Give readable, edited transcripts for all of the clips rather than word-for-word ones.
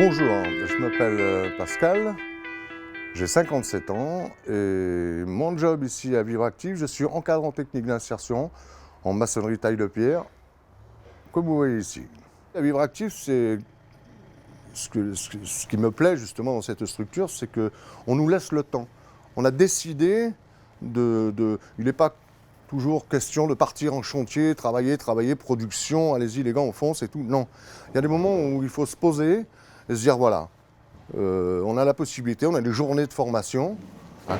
Bonjour, je m'appelle Pascal, j'ai 57 ans et mon job ici à Vivre Actif, je suis encadrant technique d'insertion en maçonnerie taille de pierre, comme vous voyez ici. À Vivre Actif, c'est ce qui me plaît justement dans cette structure, c'est qu'on nous laisse le temps. On a décidé il n'est pas toujours question de partir en chantier, travailler, production, allez-y les gars, on fonce et tout. Non, il y a des moments où il faut se poser et se dire voilà, on a la possibilité, on a des journées de formation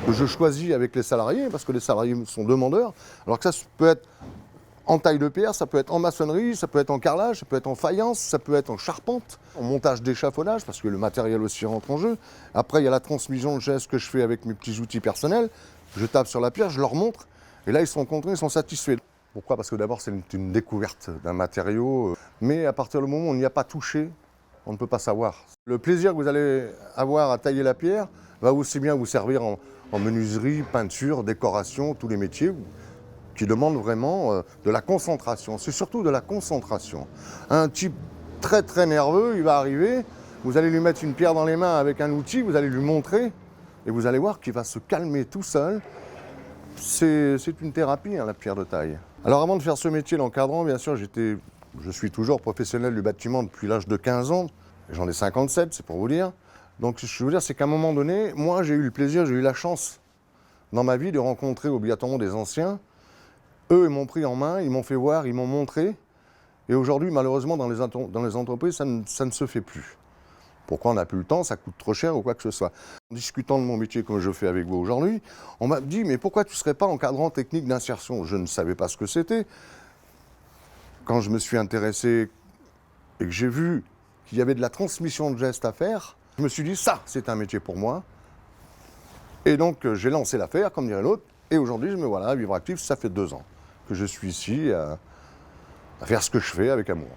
que je choisis avec les salariés, parce que les salariés sont demandeurs, alors que ça peut être en taille de pierre, ça peut être en maçonnerie, ça peut être en carrelage, ça peut être en faïence, ça peut être en charpente, en montage d'échafaudage, parce que le matériel aussi rentre en jeu. Après, il y a la transmission de gestes que je fais avec mes petits outils personnels. Je tape sur la pierre, je leur montre, et là, ils sont contents, ils sont satisfaits. Pourquoi? Parce que d'abord, c'est une découverte d'un matériau, mais à partir du moment où on n'y a pas touché, on ne peut pas savoir. Le plaisir que vous allez avoir à tailler la pierre va aussi bien vous servir en menuiserie, peinture, décoration, tous les métiers qui demandent vraiment de la concentration. C'est surtout de la concentration. Un type très très nerveux, il va arriver, vous allez lui mettre une pierre dans les mains avec un outil, vous allez lui montrer, et vous allez voir qu'il va se calmer tout seul. C'est une thérapie, hein, la pierre de taille. Alors avant de faire ce métier d'encadrant, bien sûr, je suis toujours professionnel du bâtiment depuis l'âge de 15 ans. J'en ai 57, c'est pour vous dire. Donc je veux dire, c'est qu'à un moment donné, moi j'ai eu le plaisir, j'ai eu la chance dans ma vie de rencontrer obligatoirement des anciens. Eux, ils m'ont pris en main, ils m'ont fait voir, ils m'ont montré. Et aujourd'hui, malheureusement, dans les entreprises, ça ne se fait plus. Pourquoi on n'a plus le temps? Ça coûte trop cher ou quoi que ce soit. En discutant de mon métier comme je fais avec vous aujourd'hui, on m'a dit « mais pourquoi tu ne serais pas encadrant technique d'insertion ?» Je ne savais pas ce que c'était. Quand je me suis intéressé et que j'ai vu qu'il y avait de la transmission de gestes à faire, je me suis dit « ça, c'est un métier pour moi ». Et donc, j'ai lancé l'affaire, comme dirait l'autre, et aujourd'hui, je me voilà à Vivre Actif, ça fait 2 ans que je suis ici à faire ce que je fais avec amour.